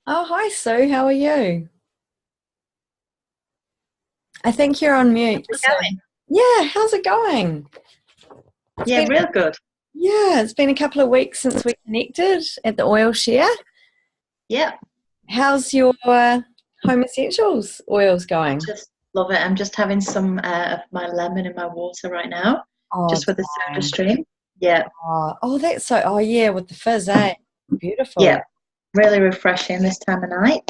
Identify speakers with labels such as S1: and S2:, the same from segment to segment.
S1: Oh, hi, Sue. How are you? I think you're on mute.
S2: How's it
S1: So,
S2: going?
S1: yeah, how's it going? It's
S2: Yeah,
S1: been,
S2: real good.
S1: yeah, it's been a couple of weeks since we connected at the oil share.
S2: Yeah,
S1: How's your home essentials oils
S2: I
S1: going?
S2: just love it. I'm just having some of my lemon in my water right now,
S1: Oh,
S2: just with the soda
S1: darling.
S2: stream. Yeah,
S1: Oh, that's so. Oh, yeah, with the fizz, eh?
S2: yeah,
S1: Beautiful.
S2: really refreshing this time of night.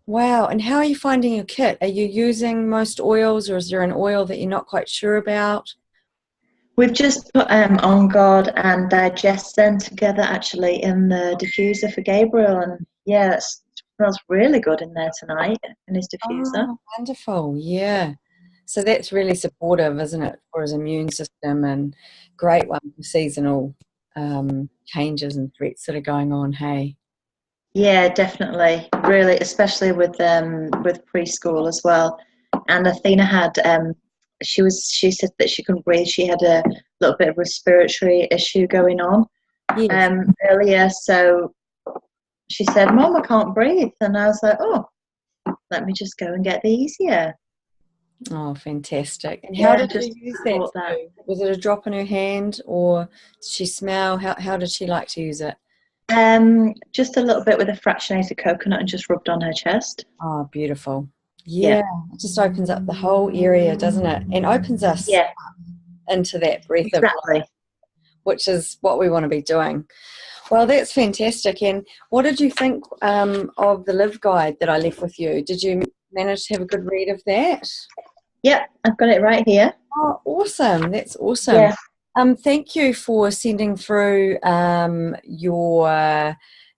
S1: Wow. And how are you finding your kit? Are you using most oils, or is there an oil that you're not quite sure about?
S2: We've just put On God and Digestin together actually in the diffuser for Gabriel, and yeah, it smells really good in there tonight in his diffuser.
S1: Oh, wonderful. Yeah. So that's really supportive, isn't it, for his immune system and great one for seasonal changes and threats that are going on. Hey.
S2: Yeah, definitely. Really, especially with preschool as well. And Athena had she said that she couldn't breathe. She had a little bit of respiratory issue going on
S1: Yes.
S2: earlier. So she said, "Mom, I can't breathe." And I was like, "Oh, let me just go and get the easier."
S1: Oh, fantastic. And how
S2: Yeah,
S1: did
S2: just
S1: you
S2: to
S1: use that,
S2: support that.
S1: Sue? Was it a drop in her hand or did she smell? How did she like to use it?
S2: Just a little bit with a fractionated coconut and just rubbed on her chest.
S1: Oh, beautiful.
S2: Yeah,
S1: Yeah, it just opens up the whole area, doesn't it? And opens us
S2: yeah,
S1: into that breath of life,
S2: exactly.
S1: which is what we want to be doing. Well, that's fantastic. And what did you think of the Live Guide that I left with you? Did you manage to have a good read of that?
S2: Yeah, I've got it right here.
S1: Oh, awesome. That's awesome.
S2: Yeah,
S1: Thank you for sending through your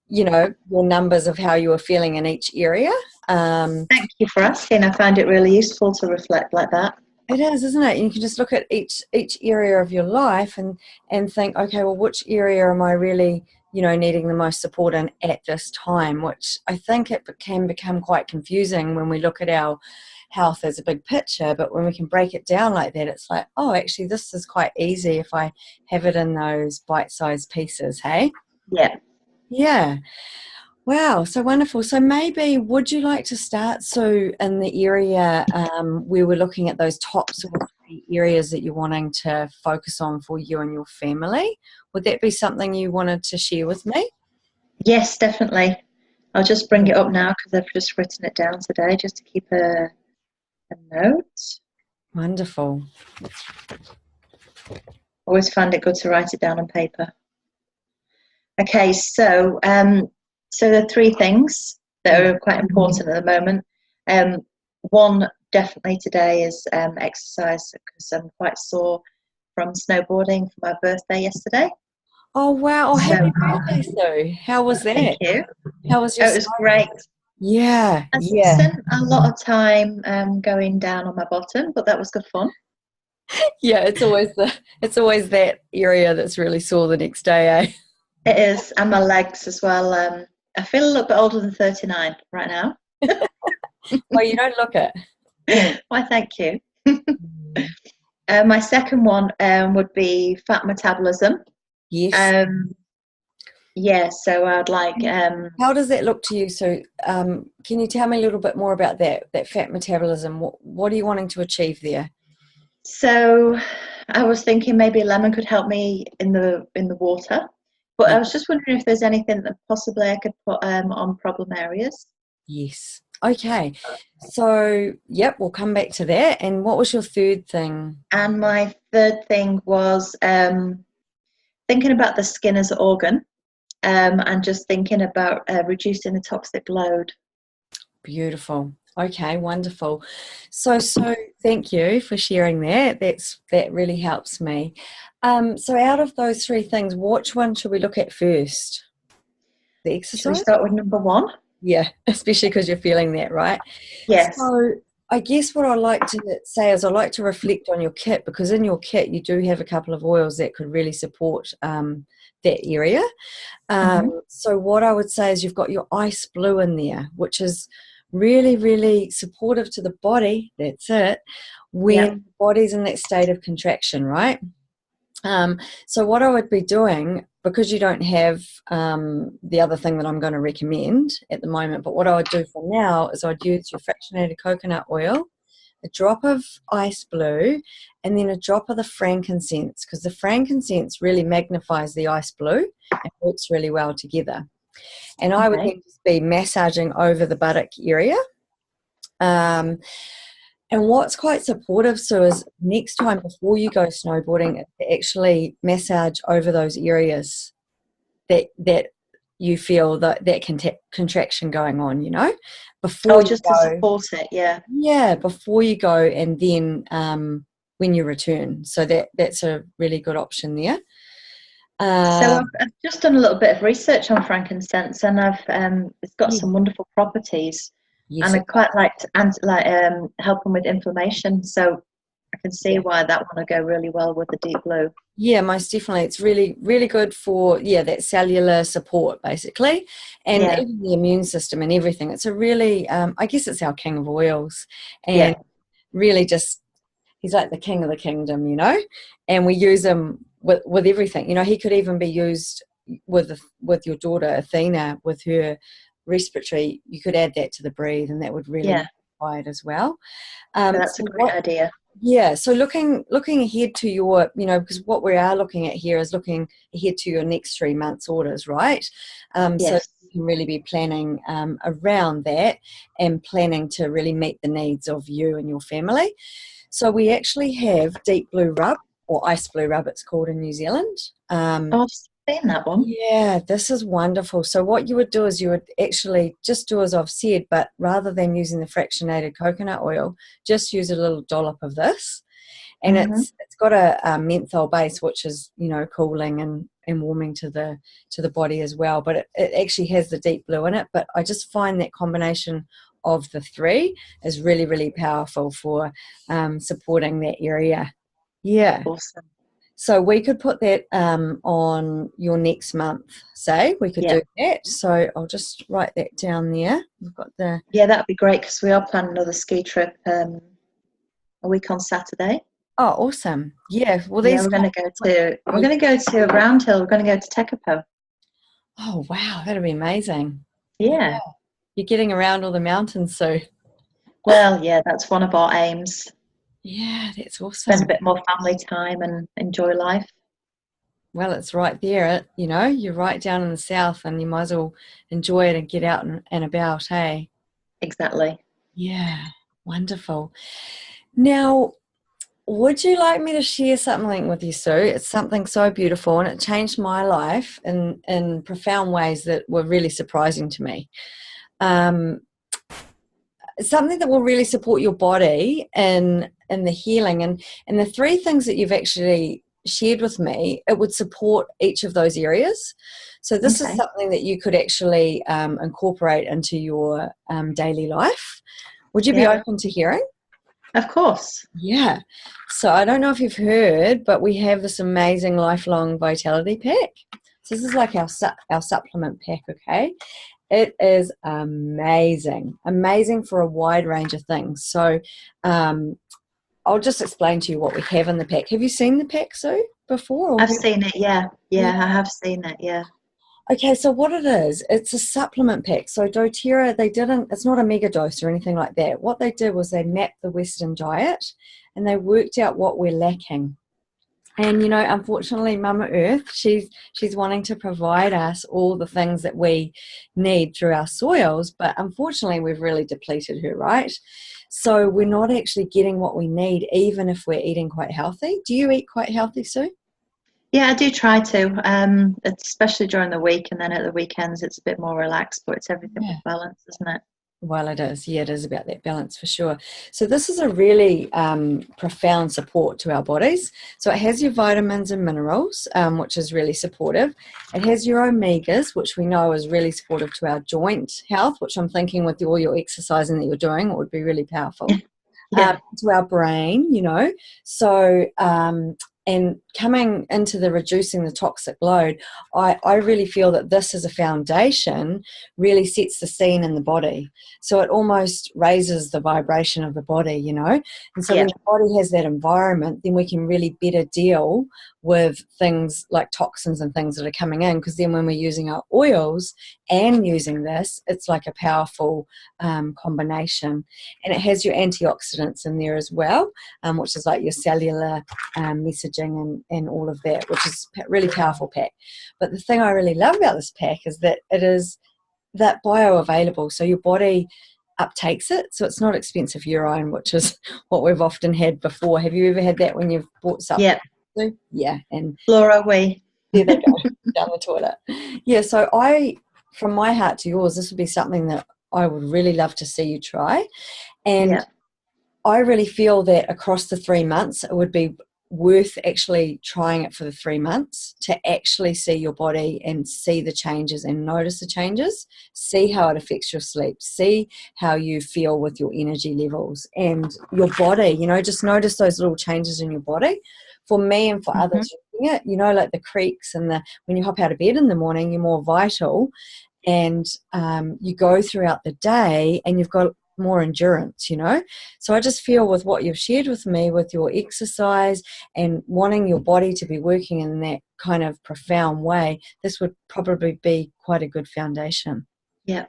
S1: numbers of how you were feeling in each area. Um,
S2: thank you for asking. I find it really useful to reflect like that.
S1: It is, isn't it? You can just look at each area of your life and think, okay, well, which area am I really, needing the most support in at this time? Which I think can become quite confusing when we look at our health as a big picture. But when we can break it down like that, it's like, oh, actually, this is quite easy if I have it in those bite-sized pieces. Hey,
S2: Yeah.
S1: yeah. Wow, so wonderful. So maybe would you like to start, Sue, in the area where we're looking at those top sort of three areas that you're wanting to focus on for you and your family? Would that be something you wanted to share with me?
S2: Yes, definitely. I'll just bring it up now because I've just written it down today just to keep a note.
S1: Wonderful.
S2: Always find it good to write it down on paper. Okay, so the three things that
S1: Mm.
S2: are quite important at the moment. One definitely today is exercise because I'm quite sore from snowboarding for my birthday yesterday.
S1: Oh, wow. Oh,
S2: So
S1: happy birthday, Sue. How was
S2: thank
S1: that?
S2: you.
S1: How was your
S2: Oh, it was
S1: snow?
S2: great.
S1: Yeah,
S2: I
S1: yeah.
S2: spent a lot of time going down on my bottom, but that was good fun.
S1: Yeah, it's always that area that's really sore the next day,
S2: It is, and my legs as well. I feel a little bit older than 39 right now.
S1: eh? Well, you don't look it.
S2: Why, thank you.
S1: Mm.
S2: My second one would be fat metabolism.
S1: Yes.
S2: Um, yeah, so I'd like,
S1: How does that look to you? So, can you tell me a little bit more about that fat metabolism? What are you wanting to achieve there?
S2: so I was thinking maybe lemon could help me in the water, but
S1: Yeah.
S2: I was just wondering if there's anything that possibly I could put on problem areas.
S1: Yes. Okay. So, yep, we'll come back to that. And what was your third thing?
S2: And my third thing was thinking about the skin as an organ, and just thinking about reducing the toxic load.
S1: Beautiful. Okay, wonderful. So thank you for sharing that. That really helps me. So out of those three things, which one should we look at first? The
S2: Should we
S1: exercise?
S2: start with number one?
S1: Yeah, especially because you're feeling that, right?
S2: Yes.
S1: So I guess what I like to say is I like to reflect on your kit because in your kit you do have a couple of oils that could really support that area.
S2: Hmm.
S1: So what I would say is you've got your ice blue in there, which is really, really supportive to the body. That's it. When
S2: Yeah.
S1: the body's in that state of contraction, right? So what I would be doing because you don't have the other thing that I'm going to recommend at the moment, but what I would do for now is I'd use your fractionated coconut oil, a drop of ice blue, and then a drop of the frankincense, because the frankincense really magnifies the ice blue and works really well together. And I would
S2: Okay.
S1: then just be massaging over the buttock area. And what's quite supportive, Sue, is next time before you go snowboarding, to actually massage over those areas that you feel that contraction going on, before
S2: Oh,
S1: you
S2: just to
S1: go.
S2: support it, yeah.
S1: Yeah, before you go, and then when you return. So that's a really good option there.
S2: So
S1: Um,
S2: I've just done a little bit of research on frankincense, and it's got
S1: yeah,
S2: some wonderful properties,
S1: yes,
S2: and I
S1: it
S2: quite liked and helping with inflammation. So I can see
S1: does.
S2: why that one would go really well with the deep blue.
S1: Yeah, most definitely. It's really, really good for, that cellular support, basically, and
S2: Yeah,
S1: even the immune system and everything. It's a really, I guess it's our king of oils,
S2: yeah,
S1: and really just, he's like the king of the kingdom, and we use him with everything. He could even be used with your daughter, Athena, with her respiratory. You could add that to the breathe, and that would really
S2: yeah.
S1: magnify it as well.
S2: So that's a
S1: So
S2: great idea.
S1: yeah, so looking ahead to your, because what we are looking at here is looking ahead to your next 3 months orders, right? So
S2: Yes.
S1: you can really be planning around that and planning to really meet the needs of you and your family. So we actually have deep blue rub, or ice blue rub it's called in New Zealand.
S2: Oh, I've seen that one.
S1: Yeah, this is wonderful. So what you would do is you would actually just do as I've said, but rather than using the fractionated coconut oil, just use a little dollop of this. And
S2: Hmm.
S1: it's got a menthol base, which is, cooling and warming to the body as well. But it actually has the deep blue in it. But I just find that combination of the three is really, really powerful for supporting that area. Yeah.
S2: Awesome.
S1: So we could put that on your next month, say. We could
S2: Yeah.
S1: do that. So I'll just write that down there. We've got the...
S2: Yeah, that'd be great because we are planning another ski trip a week on Saturday.
S1: Oh, awesome. Yeah. Well,
S2: Yeah,
S1: these...
S2: we're going to go to Round Hill. We're going to go to Tekapo.
S1: Oh, wow. That'd be amazing. Yeah.
S2: Yeah.
S1: You're getting around all the mountains, so...
S2: Well, yeah, that's one of our aims.
S1: Yeah, that's
S2: Spend a
S1: awesome.
S2: bit more family time and enjoy life.
S1: Well, it's right there, you're right down in the south, and you might as well enjoy it and get out and about, hey?
S2: Exactly.
S1: Yeah, wonderful. Now, would you like me to share something with you, Sue? It's something so beautiful, and it changed my life in profound ways that were really surprising to me. Um, Something that will really support your body in the healing, and the three things that you've actually shared with me, it would support each of those areas. So this is
S2: Okay.
S1: something that you could actually incorporate into your daily life. Would you be
S2: Yeah,
S1: open to hearing?
S2: of course.
S1: Yeah. So I don't know if you've heard, but we have this amazing lifelong vitality pack. So this is like our supplement pack, okay? It is amazing for a wide range of things. So I'll just explain to you what we have in the pack. Have you seen the pack, Sue, before? Or
S2: I've seen it. Yeah.
S1: yeah.
S2: Yeah, I have seen it. Yeah.
S1: Okay, so what it is, it's a supplement pack. So doTERRA, it's not a mega dose or anything like that. What they did was they mapped the Western diet and they worked out what we're lacking. And unfortunately, Mama Earth, she's wanting to provide us all the things that we need through our soils, but unfortunately, we've really depleted her, right? So we're not actually getting what we need, even if we're eating quite healthy. Do you eat quite healthy, Sue?
S2: Yeah, I do try to, especially during the week, and then at the weekends it's a bit more relaxed, but it's everything with
S1: Yeah.
S2: balance, isn't it?
S1: Well, it is. Yeah, it is about that balance for sure. So this is a really profound support to our bodies. So it has your vitamins and minerals, which is really supportive. It has your omegas, which we know is really supportive to our joint health, which I'm thinking with all your exercising that you're doing, it would be really powerful.
S2: Yeah.
S1: To our brain, So and coming into the reducing the toxic load, I really feel that this as a foundation really sets the scene in the body. So it almost raises the vibration of the body, you know. And so
S2: Yeah.
S1: when the body has that environment, then we can really better deal with things like toxins and things that are coming in, because then when we're using our oils and using this, it's like a powerful combination. And it has your antioxidants in there as well, which is like your cellular messaging and all of that, which is a really powerful pack. But the thing I really love about this pack is that it is that bioavailable, so your body uptakes it, so it's not expensive urine, which is what we've often had before. Have you ever had that when you've bought something? Yeah, and
S2: Laura, we.
S1: there they go down the toilet. Yeah, so from my heart to yours, this would be something that I would really love to see you try. And I really feel that across the 3 months, it would be worth actually trying it for the 3 months to actually see your body and see the changes and notice the changes, see how it affects your sleep, see how you feel with your energy levels and your body, you know, just notice those little changes in your body. For me and for others, you know, like the creaks and when you hop out of bed in the morning, you're more vital, and you go throughout the day and you've got more endurance, you know. So I just feel with what you've shared with me with your exercise and wanting your body to be working in that kind of profound way, this would probably be quite a good foundation.
S2: Yeah.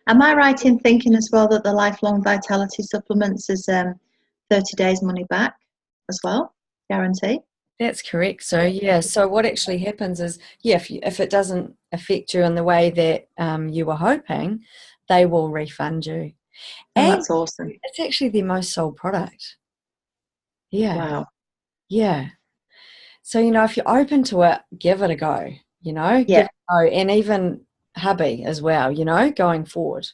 S2: Am I right in thinking as well that the lifelong vitality supplements is 30 days money back as well, guarantee?
S1: That's correct. So yeah, so what actually happens is, yeah, if it doesn't affect you in the way that you were hoping, they will refund you.
S2: Oh,
S1: And
S2: that's awesome.
S1: it's actually their most sold product. Yeah.
S2: Wow.
S1: Yeah. So, you know, if you're open to it, give it a go, you know, give
S2: Yeah.
S1: it a go. And even hubby as well, you know, going forward.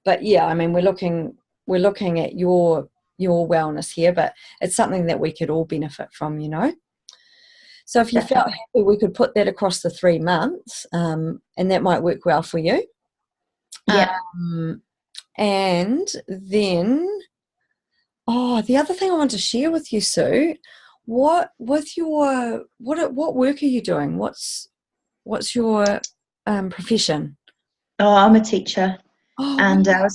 S1: But yeah, I mean, we're looking at your wellness here, but it's something that we could all benefit from, you know. So if you felt
S2: Definitely.
S1: happy, we could put that across the 3 months, and that might work well for you.
S2: Yeah.
S1: And then, the other thing I want to share with you, Sue, what work are you doing? What's your profession?
S2: Oh, I'm a teacher,
S1: Oh,
S2: and
S1: wow.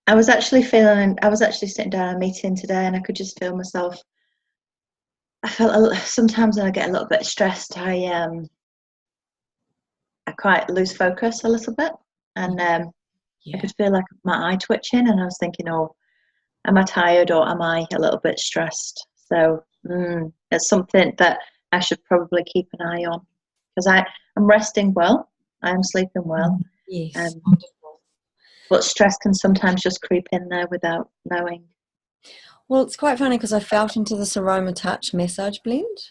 S2: I was actually feeling. I was actually sitting down at a meeting today, and I could just feel myself. I felt sometimes when I get a little bit stressed, I quite lose focus a little bit, and I
S1: Yeah.
S2: could feel like my eye twitching, and I was thinking, oh, am I tired or am I a little bit stressed? So it's something that I should probably keep an eye on, because I'm resting well, I am sleeping well,
S1: Yes.
S2: um, but stress can sometimes just creep in there without knowing.
S1: Well, it's quite funny because I felt into this aroma touch massage blend.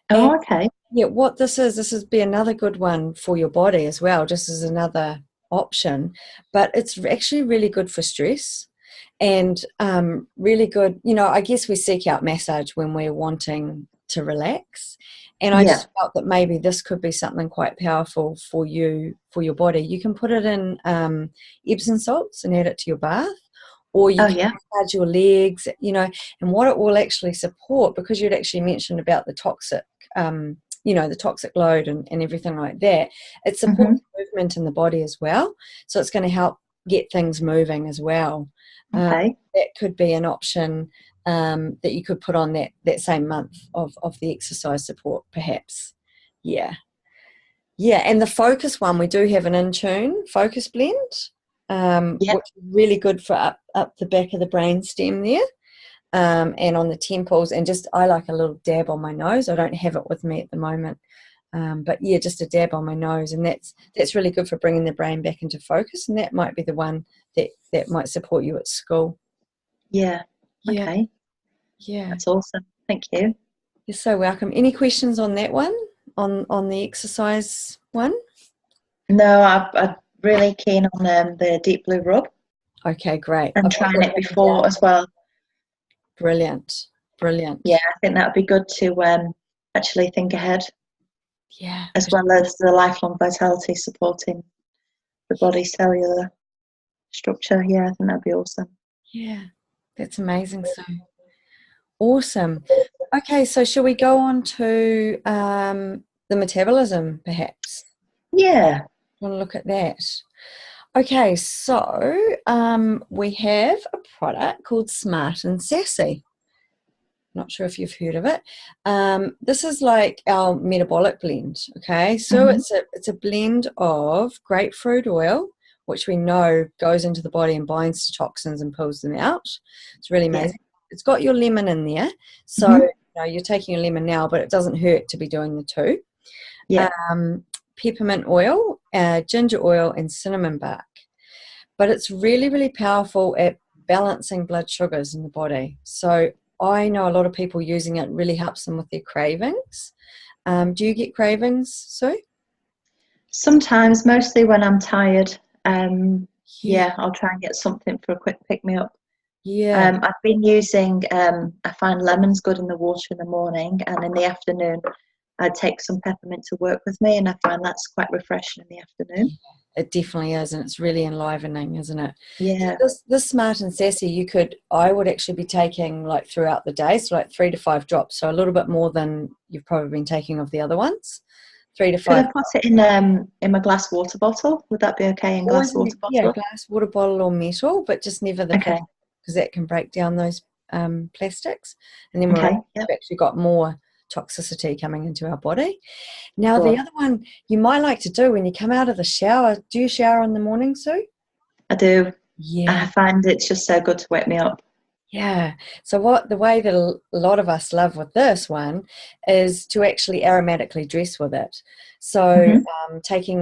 S1: And
S2: Oh, okay.
S1: yeah, what this is be another good one for your body as well, just as another option. But it's actually really good for stress and really good. You know, I guess we seek out massage when we're wanting to relax. And I
S2: Yeah.
S1: just felt that maybe this could be something quite powerful for you, for your body. You can put it in Epsom salts and add it to your bath, or you
S2: Oh,
S1: can
S2: yeah.
S1: massage your legs, you know, and what it will actually support, because you'd actually mentioned about the toxic, you know, the toxic load and everything like that, it
S2: Hmm.
S1: supports movement in the body as well. So it's going to help get things moving as well.
S2: Okay.
S1: That could be an option that you could put on that same month of the exercise support, perhaps. Yeah. Yeah, and the focus one, we do have an in-tune focus blend,
S2: Yeah.
S1: which is really good for up the back of the brain stem there, and on the temples, and just I like a little dab on my nose. I don't have it with me at the moment, but yeah, just a dab on my nose, and that's really good for bringing the brain back into focus, and that might be the one that might support you at school.
S2: Yeah.
S1: Yeah,
S2: Okay.
S1: yeah.
S2: That's awesome. Thank you.
S1: You're so welcome. Any questions on that one, on the exercise one?
S2: No, I'm really keen on the deep blue rub
S1: Okay, great.
S2: and
S1: I've got
S2: trying
S1: that
S2: it
S1: written
S2: before
S1: down.
S2: as well.
S1: Brilliant,
S2: Yeah,
S1: brilliant.
S2: I think that would be good to actually think ahead,
S1: Yeah,
S2: as well as the lifelong vitality supporting the body cellular structure. Yeah, I think that'd be awesome.
S1: yeah. That's amazing. So Awesome. Okay, so shall we go on to the metabolism, perhaps?
S2: Yeah.
S1: Want to look at that? Okay, so we have a product called Smart and Sassy. Not sure if you've heard of it. This is like our metabolic blend. Okay, so it's a blend of grapefruit oil, which we know goes into the body and binds to toxins and pulls them out. It's really amazing. It's got your lemon in there, so you know, you're taking a lemon now, but it doesn't hurt to be doing the two.
S2: Yeah.
S1: Peppermint oil, ginger oil, and cinnamon bark. But it's really, really powerful at balancing blood sugars in the body. So I know a lot of people using it really helps them with their cravings. Do you get cravings, Sue?
S2: Sometimes, mostly when I'm tired. Yeah, I'll try and get something for a quick pick me up.
S1: Yeah.
S2: I've been using, I find lemons good in the water in the morning, and in the afternoon I take some peppermint to work with me, and I find that's quite refreshing in the afternoon.
S1: It definitely is, and it's really enlivening, isn't it?
S2: Yeah.
S1: This Smart and Sassy, I would actually be taking like throughout the day, so like 3 to 5 drops, so a little bit more than you've probably been taking of the other ones. 3 to 5.
S2: Could I put it in my glass water bottle? Would that be okay in glass water bottle?
S1: Glass water bottle or metal, but just never the
S2: Okay.
S1: because that can break down those plastics, and then we've actually got more toxicity coming into our body. Now, the other one you might like to do when you come out of the shower, do you shower in the morning, Sue?
S2: I do.
S1: Yeah.
S2: I find it's just so good to wake me up.
S1: Yeah. So the way that a lot of us love with this one is to actually aromatically dress with it. So taking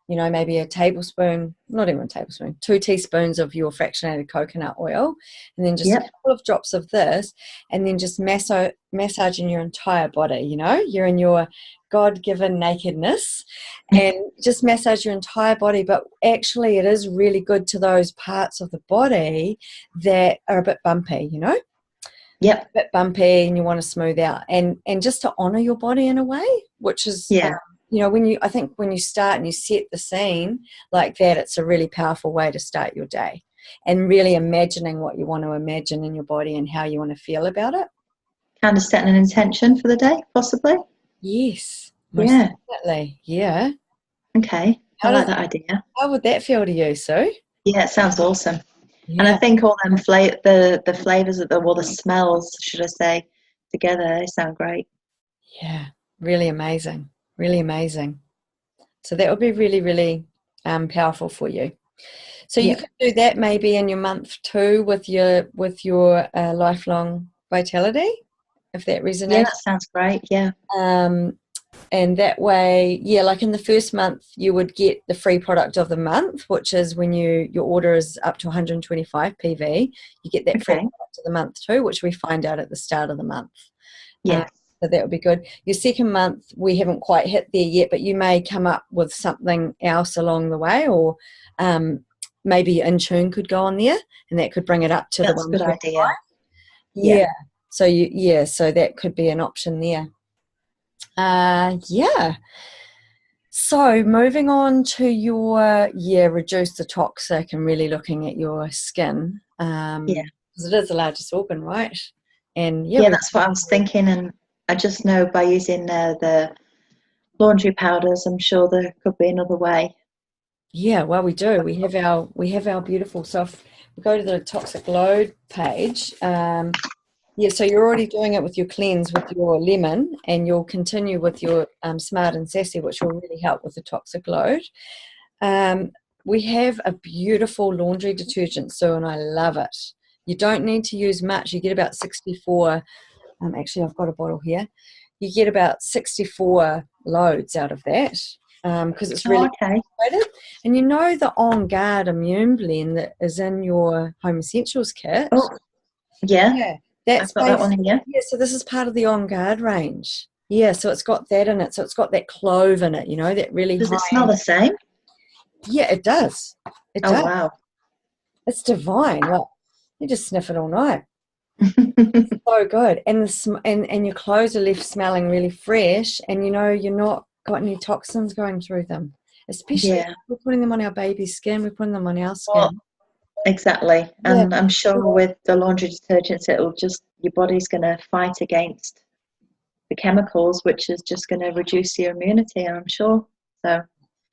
S1: maybe a tablespoon, not even a tablespoon, 2 teaspoons of your fractionated coconut oil, and then just a couple of drops of this, and then just massaging your entire body. You know, you're in your God-given nakedness, and just massage your entire body. But actually, it is really good to those parts of the body that are a bit bumpy, you know?
S2: Yep.
S1: A bit bumpy, and you want to smooth out. And just to honor your body in a way, which is, I think when you start and you set the scene like that, it's a really powerful way to start your day. And really imagining what you want to imagine in your body and how you want to feel about it.
S2: Kind of setting an intention for the day, possibly?
S1: Yes. Most definitely. Yeah.
S2: Okay. I like that idea.
S1: How would that feel to you, Sue?
S2: Yeah, it sounds awesome.
S1: Yeah.
S2: And I think all them the flavors of the smells, should I say, together, they sound great.
S1: Yeah, really amazing. Really amazing. So that would be really, really powerful for you. So you could do that maybe in your month 2 with your lifelong vitality, if that resonates.
S2: Yeah, that sounds great. Yeah.
S1: And that way, like in the first month, you would get the free product of the month, which is when your order is up to 125 PV. You get that free product of the month too, which we find out at the start of the month.
S2: Yeah.
S1: So that would be good. Your second month, we haven't quite hit there yet, but you may come up with something else along the way, or maybe In Tune could go on there, and that could bring it up to the 125.
S2: That's a good idea.
S1: Yeah. So so that could be an option there. So moving on to your reduce the toxic and really looking at your skin. Because it is the largest organ, right? And
S2: that's what I was thinking, and I just know by using the laundry powders, I'm sure there could be another way.
S1: Yeah, well, we do. We have our beautiful. So if we go to the toxic load page. So you're already doing it with your cleanse with your lemon, and you'll continue with your Smart and Sassy, which will really help with the toxic load. We have a beautiful laundry detergent, Sue, and I love it. You don't need to use much. You get about 64. Actually, I've got a bottle here. You get about 64 loads out of that because it's really concentrated. And you know the On Guard Immune Blend that is in your Home Essentials kit?
S2: Oh, yeah.
S1: That's
S2: I've got that one here.
S1: Yeah, so this is part of the On Guard range. Yeah, so it's got that in it. So it's got that clove in it, you know, that really
S2: Does it smell the same?
S1: Yeah, it does. It does.
S2: Wow.
S1: It's divine. Like, you just sniff it all night. It's so good. And your clothes are left smelling really fresh, and you know you're not got any toxins going through them. Especially if we're putting them on our baby's skin, we're putting them on our skin.
S2: Exactly. And I'm sure with the laundry detergents, it'll just, your body's going to fight against the chemicals, which is just going to reduce your immunity, I'm sure. So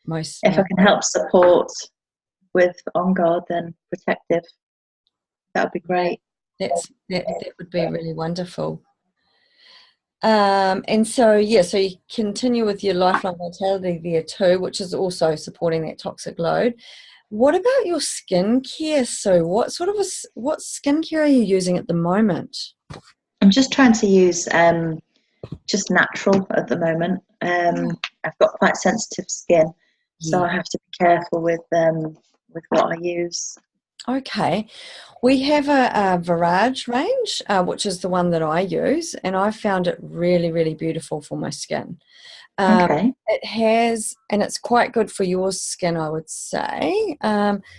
S1: most
S2: if I can help support with On Guard, then protective, that would be great.
S1: that would be really wonderful. And so, yeah, so you continue with your lifelong vitality there too, which is also supporting that toxic load. What about your skincare, Sue? What skincare are you using at the moment?
S2: I'm just trying to use just natural at the moment. I've got quite sensitive skin, so
S1: Yeah.
S2: I have to be careful with what I use.
S1: Okay. We have a Virage range, which is the one that I use, and I found it really, really beautiful for my skin.
S2: Okay.
S1: It has, and it's quite good for your skin, I would say.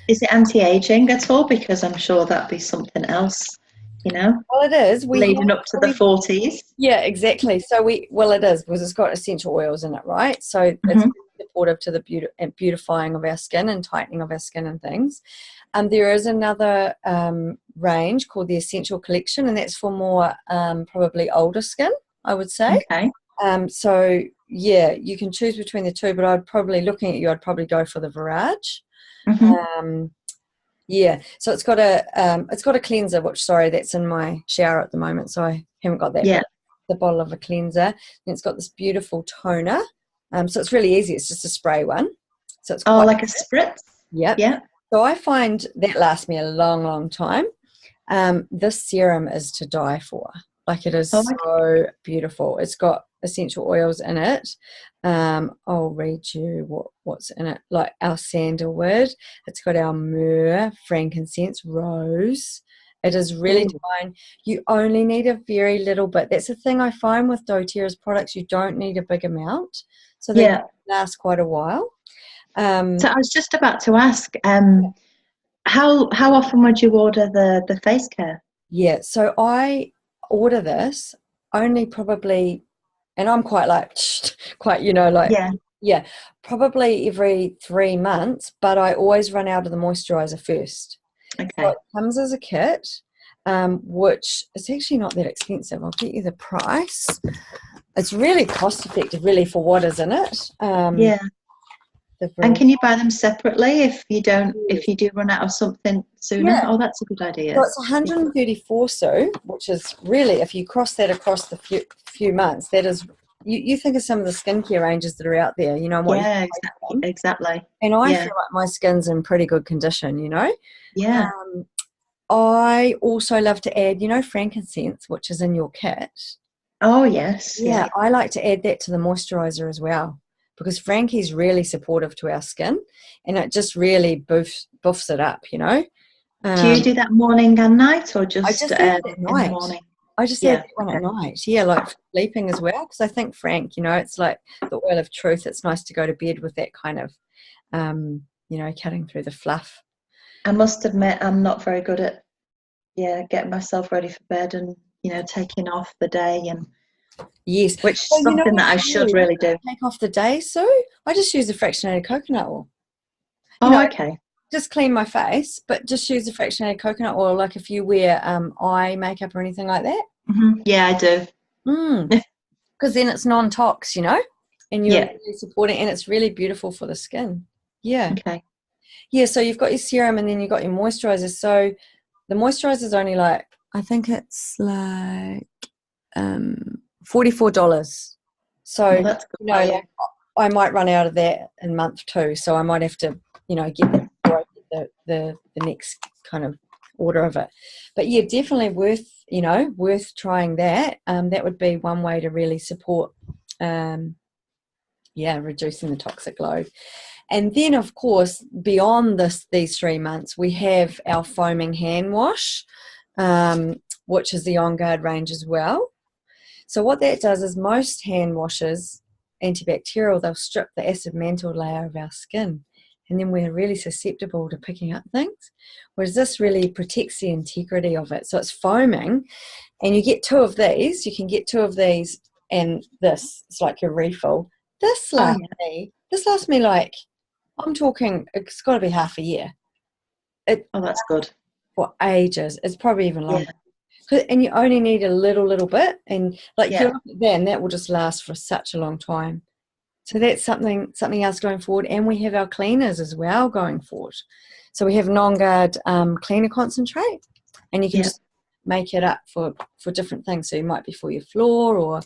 S2: Is it anti-aging at all? Because I'm sure that'd be something else,
S1: Well, it is.
S2: leading up to the 40s.
S1: Yeah, exactly. So it is because it's got essential oils in it, right? So it's supportive to the beautifying of our skin and tightening of our skin and things. There is another range called the Essential Collection, and that's for more probably older skin, I would say.
S2: Okay.
S1: So yeah, you can choose between the two, but I'd probably, looking at you, I'd probably go for the Virage. Yeah, so it's got a cleanser, that's in my shower at the moment, so I haven't got that.
S2: Yeah.
S1: The bottle of a cleanser. And it's got this beautiful toner. So it's really easy. It's just a spray one. So it's quite
S2: like a spritz.
S1: Yep.
S2: Yeah.
S1: So I find that lasts me a long, long time. This serum is to die for. Like, it is so beautiful. It's got essential oils in it. I'll read you what's in it. Like our sandalwood. It's got our myrrh, frankincense, rose. It is really divine. You only need a very little bit. That's the thing I find with doTERRA's products. You don't need a big amount. So they last quite a while.
S2: So I was just about to ask, how often would you order the face care?
S1: Yeah, so I order this only probably, and I'm quite probably every 3 months, but I always run out of the moisturizer first.
S2: Okay.
S1: So it comes as a kit, which is actually not that expensive. I'll get you the price. It's really cost effective, really, for what is in it.
S2: And can you buy them separately if you do run out of something sooner?
S1: Yeah.
S2: Oh, that's a good idea.
S1: So it's 134, Sue, which is really, if you cross that across the few months, that is, you think of some of the skincare ranges that are out there,
S2: exactly.
S1: And I feel like my skin's in pretty good condition,
S2: Yeah.
S1: I also love to add, frankincense, which is in your kit.
S2: Oh, yes.
S1: Yeah, I like to add that to the moisturizer as well, because Frankie's really supportive to our skin, and it just really buffs it up,
S2: Do you do that morning and night, or just,
S1: I just add it at
S2: in
S1: night.
S2: the morning?
S1: I just add that one at night. Yeah, like sleeping as well, because I think Frank, it's like the oil of truth. It's nice to go to bed with that kind of, cutting through the fluff.
S2: I must admit, I'm not very good at, getting myself ready for bed and, taking off the day, and
S1: yes,
S2: which is something that I should really do.
S1: Take off the day, so I just use the fractionated coconut oil.
S2: Okay.
S1: Just clean my face, but just use the fractionated coconut oil. Like if you wear eye makeup or anything like that.
S2: Yeah, I do.
S1: Because then it's non-tox, and you're really supporting, and it's really beautiful for the skin. Yeah.
S2: Okay.
S1: Yeah, so you've got your serum and then you've got your moisturizer. So the moisturizer is only like, I think it's like $44. So
S2: that's good.
S1: I might run out of that in month 2. So I might have to, get that before I get the next kind of order of it. But yeah, definitely worth trying that. That would be one way to really support reducing the toxic load. And then, of course, beyond these 3 months, we have our foaming hand wash, which is the On Guard range as well. So what that does is most hand washes, antibacterial, they'll strip the acid mantle layer of our skin, and then we're really susceptible to picking up things, whereas this really protects the integrity of it. So it's foaming, and you get 2 of these. You can get 2 of these, and it's like your refill. This lasts me like, I'm talking, it's got to be half a year.
S2: That's good.
S1: For ages. It's probably even longer. and you only need a little bit, and like you
S2: Yeah.
S1: look at that, and that will just last for such a long time. So that's something else going forward. And we have our cleaners as well going forward. So we have non-guard cleaner concentrate, and you can
S2: Yeah.
S1: just make it up for different things. So it might be for your floor or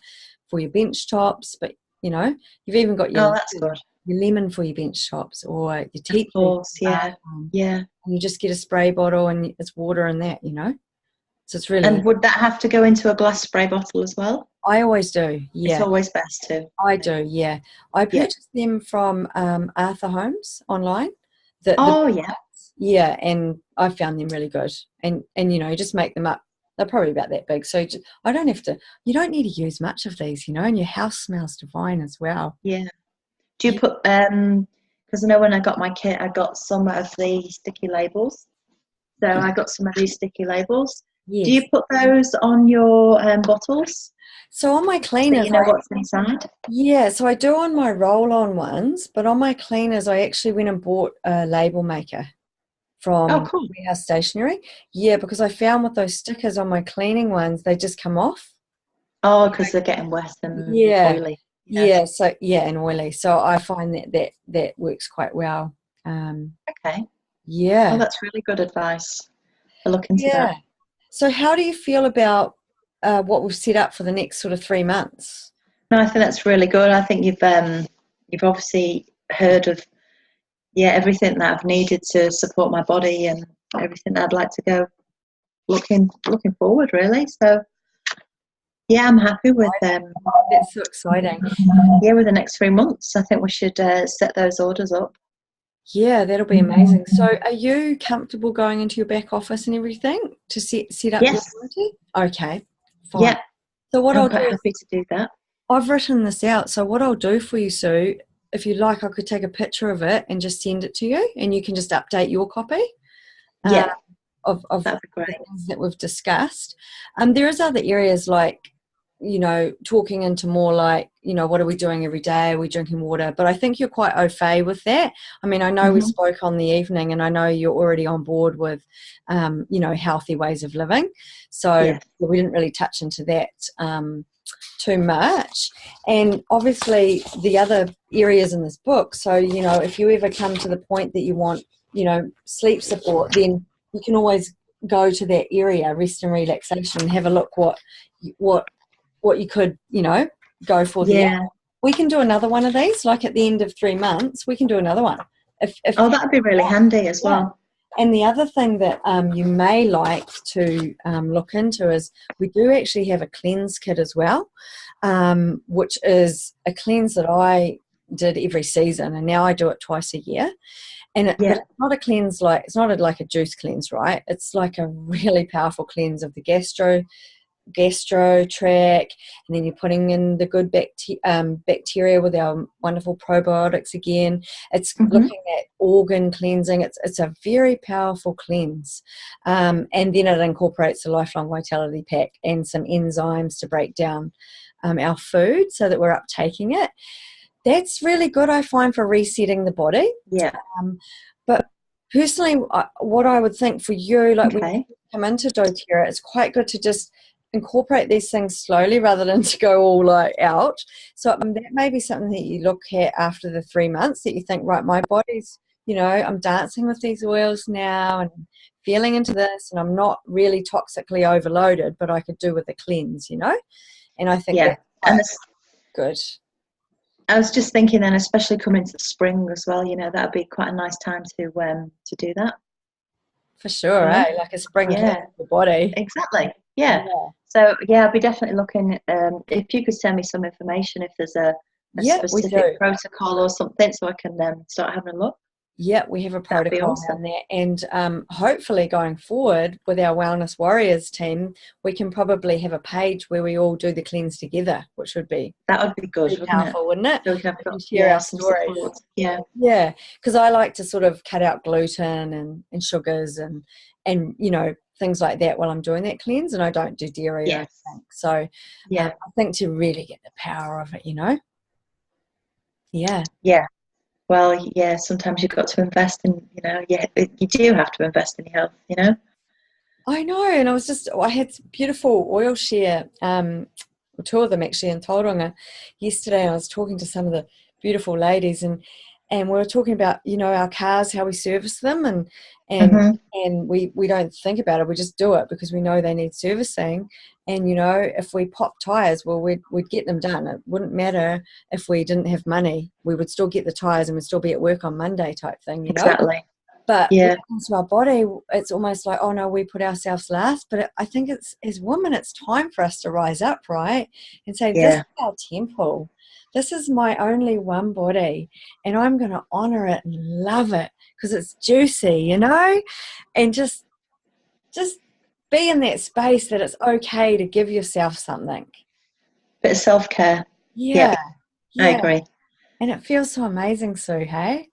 S1: for your bench tops, but you've even got
S2: Oh, that's good.
S1: your lemon for your bench tops, or your
S2: Of
S1: tea tree.
S2: course. Yeah. Yeah.
S1: And you just get a spray bottle and it's water in that. So it's really.
S2: And would that have to go into a glass spray bottle as well?
S1: I always do.
S2: It's
S1: Yeah.
S2: always best to.
S1: I do, yeah. I
S2: Yeah.
S1: purchased them from Arthur Homes online.
S2: Oh, yeah.
S1: Yeah, and I found them really good. And you just make them up. They're probably about that big. So I don't have to, you don't need to use much of these, and your house smells divine as well.
S2: Yeah. Do you put, because I know when I got my kit, I got some of the sticky labels. So I got some of these sticky labels.
S1: Yes.
S2: Do you put those on your bottles?
S1: So on my cleaners,
S2: so you know what's inside?
S1: Yeah, so I do on my roll-on ones, but on my cleaners, I actually went and bought a label maker from
S2: cool.
S1: Warehouse Stationery. Yeah, because I found with those stickers on my cleaning ones, they just come off.
S2: Oh, because they're getting wet and oily.
S1: Yeah, and oily. So I find that works quite well.
S2: Okay.
S1: Yeah.
S2: Oh, that's really good advice. I'll look into that.
S1: So how do you feel about what we've set up for the next sort of 3 months?
S2: No, I think that's really good. I think you've obviously heard of everything that I've needed to support my body and everything that I'd like to go looking forward, really. So yeah, I'm happy with them.
S1: That's so exciting.
S2: Yeah, with the next 3 months, I think we should set those orders up.
S1: Yeah, that'll be amazing. So are you comfortable going into your back office and everything to set up
S2: Yes.
S1: your warranty? Okay, fine.
S2: Yeah.
S1: So what
S2: I'm quite happy to do that.
S1: I've written this out. So what I'll do for you, Sue, if you like, I could take a picture of it and just send it to you, and you can just update your copy.
S2: Yeah.
S1: Of
S2: That'd be great.
S1: the things that we've discussed. There is other areas like, talking into more like, what are we doing every day? Are we drinking water? But I think you're quite au fait with that. I mean, I know we spoke on the evening, and I know you're already on board with, healthy ways of living. So we didn't really touch into that too much. And obviously the other areas in this book. So, if you ever come to the point that you want, sleep support, then you can always go to that area, rest and relaxation, and have a look what you could, go for there. We can do another one of these, like at the end of 3 months, we can do another one. If
S2: that'd be really handy as well.
S1: And the other thing that you may like to look into is we do actually have a cleanse kit as well, which is a cleanse that I did every season, and now I do it twice a year. And but it's not a cleanse it's not like a juice cleanse, right? It's like a really powerful cleanse of the gastro tract, and then you're putting in the good bacteria with our wonderful probiotics again. It's looking at organ cleansing. It's a very powerful cleanse, and then it incorporates a lifelong vitality pack and some enzymes to break down our food so that we're uptaking it. That's really good, I find, for resetting the body. But personally, what I would think for you, like when you come into doTERRA, it's quite good to just incorporate these things slowly rather than to go all out. So that may be something that you look at after the 3 months, that you think, right, my body's, I'm dancing with these oils now and feeling into this, and I'm not really toxically overloaded, but I could do with a cleanse, and I think that's good.
S2: I was just thinking then, especially coming to spring as well, that would be quite a nice time to do that.
S1: For sure, right? Like a spring cleanse for the body.
S2: Exactly. Yeah. So I'll be definitely looking. If you could send me some information, if there's a specific protocol or something, so I can start having a look.
S1: Yeah, we have a protocol on there, and hopefully going forward with our Wellness Warriors team, we can probably have a page where we all do the cleanse together, which would be
S2: good,
S1: powerful, wouldn't it?
S2: So we can
S1: share our stories.
S2: Support.
S1: Yeah, because I like to sort of cut out gluten and sugars and things like that while I'm doing that cleanse, and I don't do dairy or anything. So I think to really get the power of it,
S2: Well, sometimes you've got to invest in, you do have to invest in your health,
S1: I know, and I had beautiful oil share, two of them actually in Tauranga yesterday, and I was talking to some of the beautiful ladies, and we were talking about, our cars, how we service them, and
S2: Hmm.
S1: and we don't think about it, we just do it because we know they need servicing. And if we pop tires, well, we'd get them done. It wouldn't matter if we didn't have money, we would still get the tires and we'd still be at work on Monday type thing.
S2: Exactly.
S1: But when
S2: Yeah.
S1: it comes to our body, it's almost like, oh no, we put ourselves last. But I think as women, it's time for us to rise up, right? And say, this is
S2: Yeah.
S1: our temple. This is my only one body. And I'm going to honor it and love it because it's juicy, And just be in that space that it's okay to give yourself something.
S2: Bit of self-care.
S1: Yeah,
S2: Yep, I
S1: yeah.
S2: agree.
S1: And it feels so amazing, Sue, hey?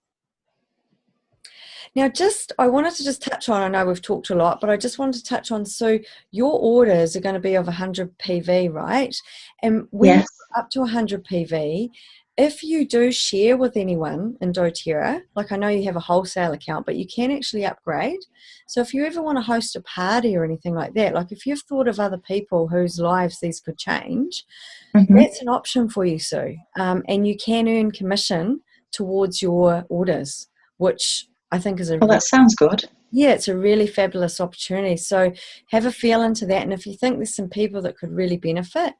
S1: Now, I wanted to just touch on, I know we've talked a lot, but I just wanted to touch on, so your orders are going to be of 100 PV, right? And when
S2: Yes.
S1: you're up to 100 PV, if you do share with anyone in doTERRA, like I know you have a wholesale account, but you can actually upgrade. So if you ever want to host a party or anything like that, like if you've thought of other people whose lives these could change,
S2: Hmm.
S1: that's an option for you, Sue. And you can earn commission towards your orders, which I think is
S2: Well, that sounds good.
S1: it's a really fabulous opportunity. So have a feel into that. And if you think there's some people that could really benefit,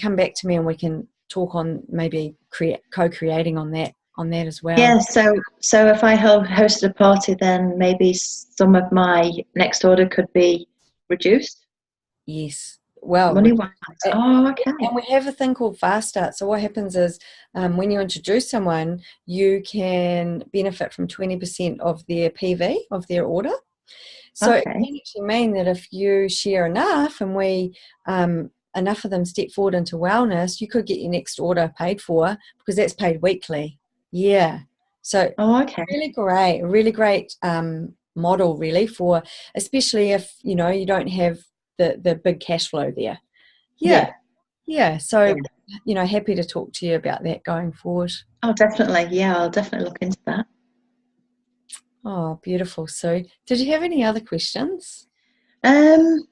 S1: come back to me and we can talk on maybe co-creating on that as well.
S2: Yeah, so if I hosted a party, then maybe some of my next order could be reduced
S1: Yes. Well,
S2: money-wise. Oh, okay.
S1: and we have a thing called Fast Start. So what happens is when you introduce someone, you can benefit from 20% of their PV, of their order. So it
S2: Okay.
S1: can actually mean that if you share enough and enough of them step forward into wellness, you could get your next order paid for because that's paid weekly. Yeah. So
S2: Oh, okay.
S1: really great model really for, especially if, you don't have the big cash flow there. Yeah.
S2: Yeah.
S1: Yeah.
S2: Yeah.
S1: So, happy to talk to you about that going forward.
S2: Oh, definitely. Yeah, I'll definitely look into that.
S1: Oh, beautiful. So did you have any other questions?
S2: Um,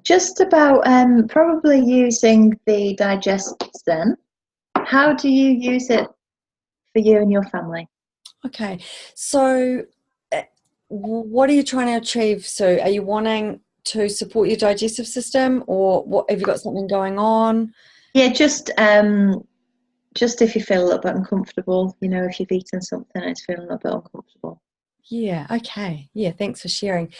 S2: just about probably using the digest then. How do you use it for you and your family?
S1: Okay. So what are you trying to achieve? So are you wanting to support your digestive system, or what, have you got something going on?
S2: Yeah, just if you feel a little bit uncomfortable, if you've eaten something and it's feeling a little bit uncomfortable.
S1: Yeah. Okay. Yeah. Thanks for sharing.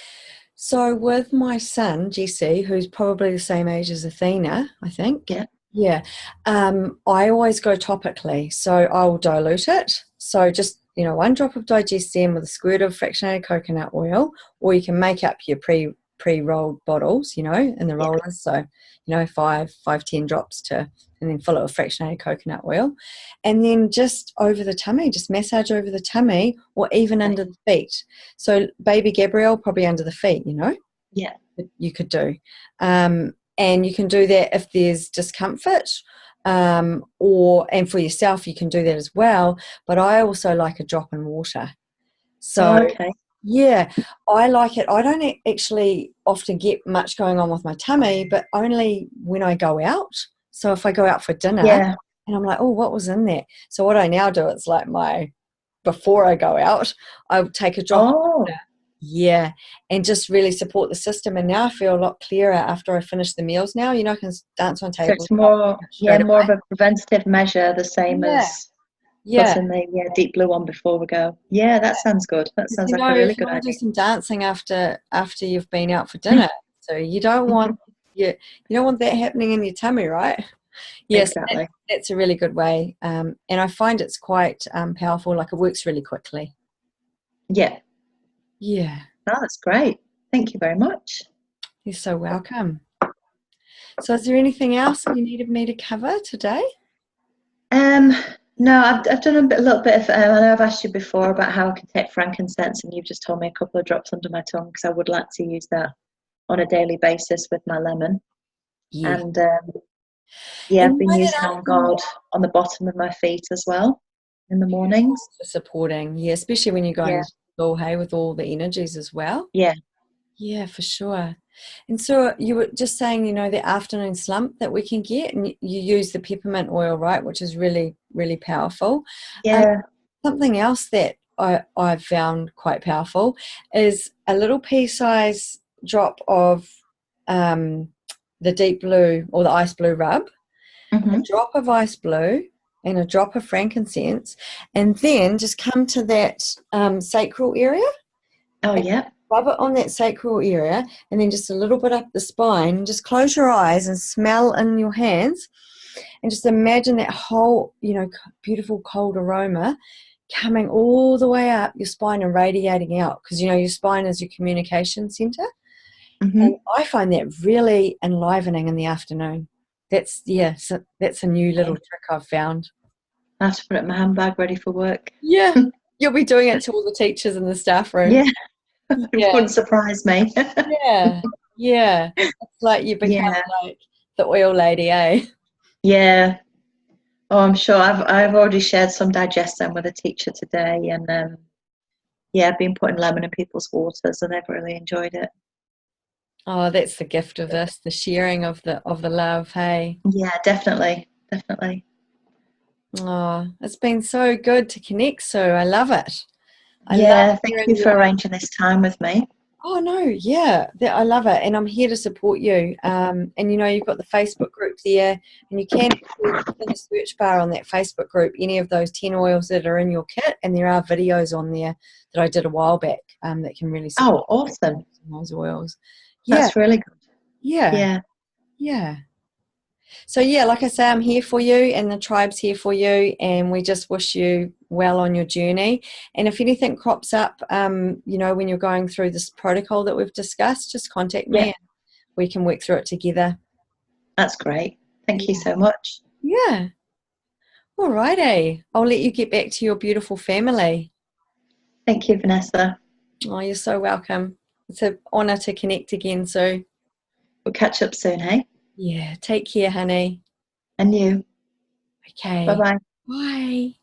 S1: So with my son, Jesse, who's probably the same age as Athena, I think.
S2: Yeah.
S1: Yeah. I always go topically. So I'll dilute it. So just, one drop of Digestem with a squirt of fractionated coconut oil, or you can make up your pre-rolled bottles, in the
S2: Yeah.
S1: rollers. So, 10 drops and then fill it with fractionated coconut oil. And then just over the tummy, just massage over the tummy or even
S2: Okay.
S1: under the feet. So baby Gabrielle, probably under the feet,
S2: Yeah.
S1: that you could do. And you can do that if there's discomfort, and for yourself, you can do that as well. But I also like a drop in water.
S2: Oh,
S1: So,
S2: okay.
S1: yeah, I like it. I don't actually often get much going on with my tummy, but only when I go out. So if I go out for dinner
S2: Yeah.
S1: and I'm like, oh, what was in there? So what I now do, it's like before I go out, I would take a drop.
S2: Oh,
S1: Yeah, and just really support the system. And now I feel a lot clearer after I finish the meals now. I can dance on
S2: so
S1: tables
S2: it's more,
S1: straight
S2: more of
S1: away.
S2: a preventative measure, the same
S1: Yeah,
S2: as
S1: yeah.
S2: putting the deep blue on before we go. Yeah, that sounds good. That
S1: Because
S2: sounds like a really
S1: if you
S2: good
S1: want to do
S2: idea.
S1: some dancing after you've been out for dinner, so you don't want you don't want that happening in your tummy, right? Yes,
S2: Exactly.
S1: that's a really good way. And I find it's quite powerful. Like it works really quickly.
S2: Yeah.
S1: Yeah,
S2: Oh, that's great. Thank you very much.
S1: you're so welcome. So, is there anything else you needed me to cover today?
S2: Um, no, I've done a little bit of. I know I've asked you before about how I can take frankincense, and you've just told me a couple of drops under my tongue because I would like to use that on a daily basis with my lemon.
S1: Yeah.
S2: And yeah,
S1: And
S2: I've
S1: you
S2: been
S1: know
S2: using
S1: that
S2: On God on the bottom of my feet as well in the mornings.
S1: for supporting, yeah, especially when you're going
S2: Yeah,
S1: into school, hey, with all the energies as well.
S2: yeah,
S1: Yeah, for sure. And so you were just saying, the afternoon slump that we can get, and you use the peppermint oil, right, which is really, really powerful. Um,
S2: Yeah.
S1: Something else that I've found quite powerful is a little pea-size drop of um, the deep blue or the ice blue rub, a
S2: Hmm.
S1: drop of ice blue, and a drop of frankincense, and then just come to that sacral area
S2: Oh,
S1: and
S2: yeah.
S1: rub it on that sacral area, and then just a little bit up the spine. Just close your eyes and smell in your hands, and just imagine that whole, beautiful cold aroma coming all the way up your spine and radiating out, because your spine is your communication center. And
S2: Hmm.
S1: I find that really enlivening in the afternoon. So that's a new little trick I've found.
S2: I have to put it in my handbag ready for work.
S1: Yeah, you'll be doing it to all the teachers in the staff room.
S2: Yeah, it
S1: Yeah,
S2: wouldn't surprise me.
S1: yeah, yeah. It's like you become
S2: Yeah,
S1: like the oil lady, eh?
S2: yeah. Oh, I'm sure I've already shared some digestion with a teacher today, and yeah, I've been putting lemon in people's waters, and they've really enjoyed it.
S1: Oh, that's the gift of this, the sharing of the love, hey.
S2: Yeah, definitely, definitely.
S1: Oh, it's been so good to connect, Sue. I love it. I love
S2: Yeah, thank you
S1: hearing
S2: for
S1: your.
S2: arranging this time with me.
S1: Oh no, yeah, I love it, and I'm here to support you. And you've got the Facebook group there, and you can actually put in the search bar on that Facebook group any of those 10 oils that are in your kit, and there are videos on there that I did a while back that can really support
S2: Oh, awesome.
S1: those oils. Yeah,
S2: That's really good.
S1: yeah,
S2: Yeah,
S1: yeah. So yeah, like I say, I'm here for you, and the tribe's here for you, and we just wish you well on your journey. And if anything crops up, when you're going through this protocol that we've discussed, just contact me
S2: yeah,
S1: and we can work through it together.
S2: that's great. Thank you
S1: Yeah.
S2: so much.
S1: Yeah. All righty. I'll let you get back to your beautiful family.
S2: Thank you, Vanessa.
S1: Oh, you're so welcome. It's an honour to connect again, Sue.
S2: We'll catch up soon, hey?
S1: Yeah. Take care, honey.
S2: And you. Bye
S1: Okay.
S2: bye.
S1: Bye.